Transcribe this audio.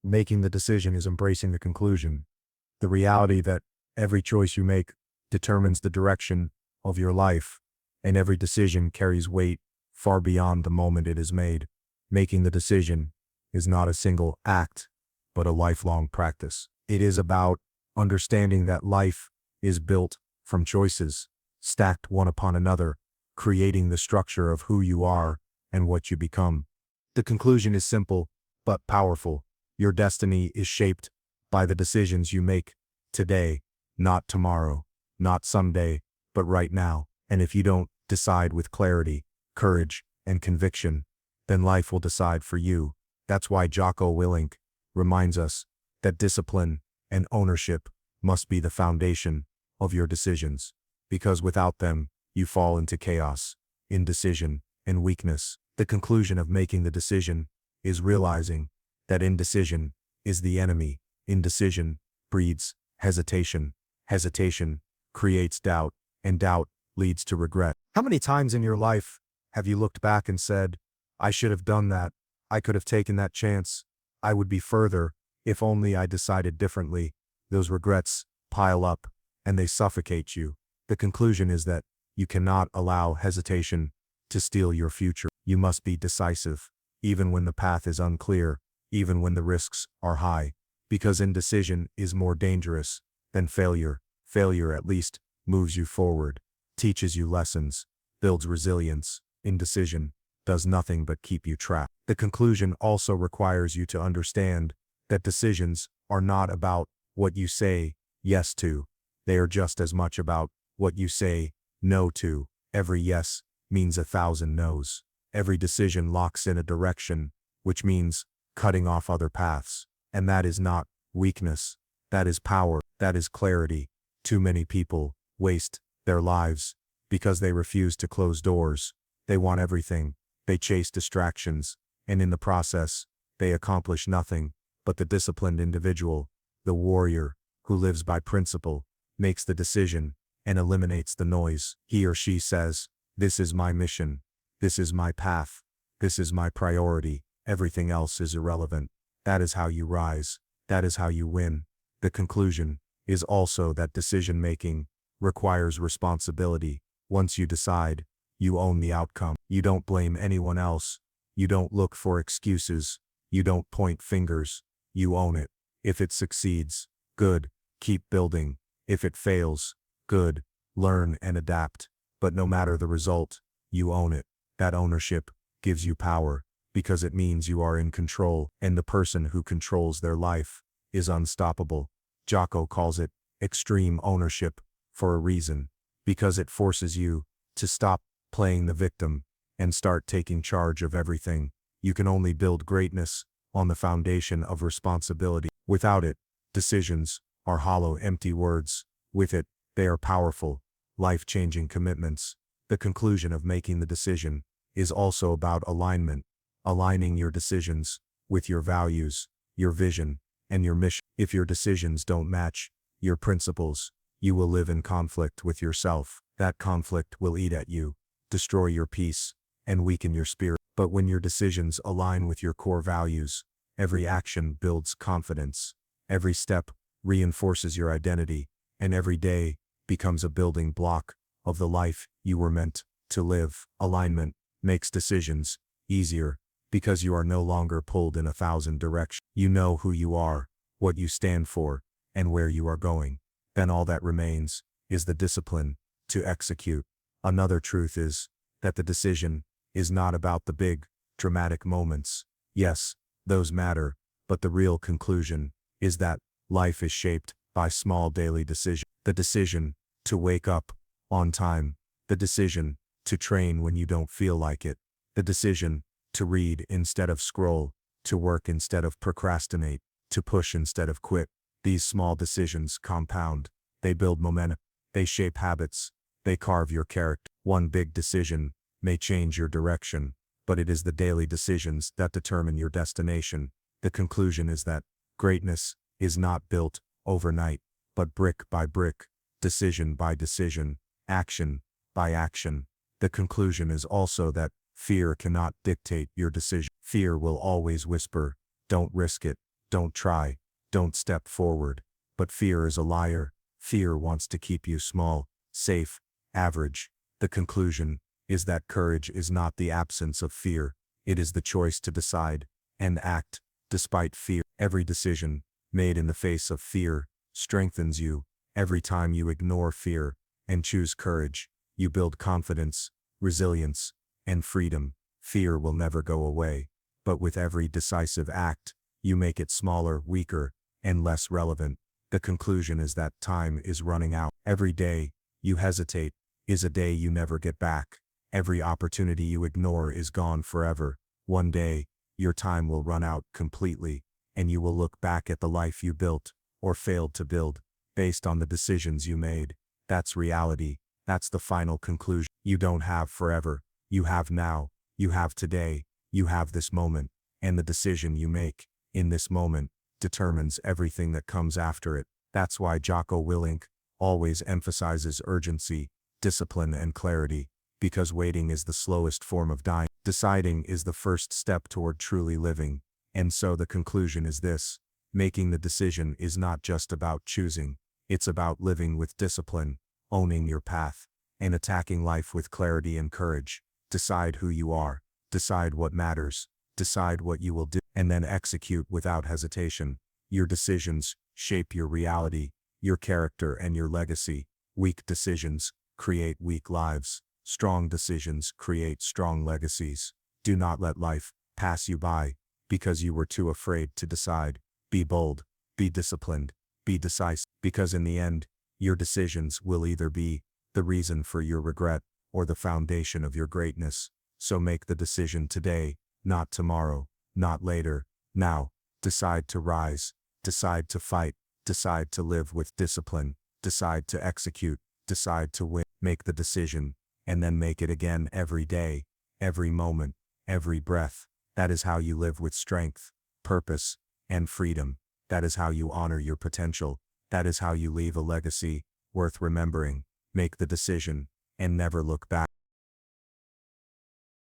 Making the decision is embracing the conclusion, the reality that every choice you make determines the direction of your life, and every decision carries weight far beyond the moment it is made. Making the decision is not a single act, but a lifelong practice. It is about understanding that life is built from choices, stacked one upon another, creating the structure of who you are and what you become. The conclusion is simple, but powerful. Your destiny is shaped by the decisions you make today, not tomorrow, not someday, but right now. And if you don't decide with clarity, courage, and conviction, then life will decide for you. That's why Jocko Willink reminds us that discipline and ownership must be the foundation of your decisions, because without them, you fall into chaos, indecision, and weakness. The conclusion of making the decision is realizing that indecision is the enemy. Indecision breeds hesitation. Hesitation creates doubt, and doubt leads to regret. How many times in your life have you looked back and said, I should have done that, I could have taken that chance, I would be further if only I decided differently? Those regrets pile up, and they suffocate you. The conclusion is that you cannot allow hesitation to steal your future. You must be decisive, even when the path is unclear, even when the risks are high, because indecision is more dangerous than failure. Failure at least moves you forward, teaches you lessons, builds resilience. Indecision does nothing but keep you trapped. The conclusion also requires you to understand that decisions are not about what you say yes to. They are just as much about what you say no to. Every yes means 1,000 no's. Every decision locks in a direction, which means cutting off other paths. And that is not weakness. That is power. That is clarity. Too many people waste their lives because they refuse to close doors. They want everything. They chase distractions, and in the process, they accomplish nothing. But the disciplined individual, the warrior, who lives by principle, makes the decision and eliminates the noise. He or she says, this is my mission. This is my path. This is my priority. Everything else is irrelevant. That is how you rise. That is how you win. The conclusion is also that decision-making requires responsibility. Once you decide, you own the outcome. You don't blame anyone else. You don't look for excuses. You don't point fingers. You own it. If it succeeds, good, keep building. If it fails, good, learn and adapt. But no matter the result, you own it. That ownership gives you power, because it means you are in control, and the person who controls their life is unstoppable. Jocko calls it extreme ownership for a reason, because it forces you to stop playing the victim and start taking charge of everything. You can only build greatness on the foundation of responsibility. Without it, decisions are hollow, empty words. With it, they are powerful, life-changing commitments. The conclusion of making the decision is also about alignment, aligning your decisions with your values, your vision, and your mission. If your decisions don't match your principles, you will live in conflict with yourself. That conflict will eat at you, destroy your peace, and weaken your spirit. But when your decisions align with your core values, every action builds confidence, every step reinforces your identity, and every day becomes a building block of the life you were meant to live. Alignment makes decisions easier, because you are no longer pulled in 1,000 directions. You know who you are, what you stand for, and where you are going. Then all that remains is the discipline to execute. Another truth is that the decision is not about the big, dramatic moments. Yes, those matter, but the real conclusion is that life is shaped by small daily decisions. The decision to wake up on time, the decision to train when you don't feel like it, the decision to read instead of scroll, to work instead of procrastinate, to push instead of quit. These small decisions compound. They build momentum. They shape habits. They carve your character. One big decision may change your direction, but it is the daily decisions that determine your destination. The conclusion is that greatness is not built overnight, but brick by brick, decision by decision, action by action. The conclusion is also that fear cannot dictate your decision. Fear will always whisper, don't risk it, Don't try. Don't step forward. But fear is a liar. Fear wants to keep you small, safe, average. The conclusion is that courage is not the absence of fear. It is the choice to decide and act despite fear. Every decision made in the face of fear strengthens you. Every time you ignore fear and choose courage, you build confidence, resilience, and freedom. Fear will never go away, but with every decisive act, you make it smaller, weaker, and less relevant. The conclusion is that time is running out. Every day you hesitate is a day you never get back. Every opportunity you ignore is gone forever. One day, your time will run out completely, and you will look back at the life you built, or failed to build, based on the decisions you made. That's reality. That's the final conclusion. You don't have forever. You have now. You have today. You have this moment. And the decision you make in this moment determines everything that comes after it. That's why Jocko Willink always emphasizes urgency, discipline, and clarity, because waiting is the slowest form of dying. Deciding is the first step toward truly living. And so the conclusion is this: making the decision is not just about choosing, it's about living with discipline, owning your path, and attacking life with clarity and courage. Decide who you are, decide what matters, decide what you will do, and then execute without hesitation. Your decisions shape your reality, your character, and your legacy. Weak decisions create weak lives. Strong decisions create strong legacies. Do not let life pass you by because you were too afraid to decide. Be bold, be disciplined, be decisive, because in the end, your decisions will either be the reason for your regret or the foundation of your greatness. So make the decision today, not tomorrow, not later, now. Decide to rise, decide to fight, decide to live with discipline, decide to execute, decide to win. Make the decision, and then make it again every day, every moment, every breath. That is how you live with strength, purpose, and freedom. That is how you honor your potential. That is how you leave a legacy worth remembering. Make the decision, and never look back.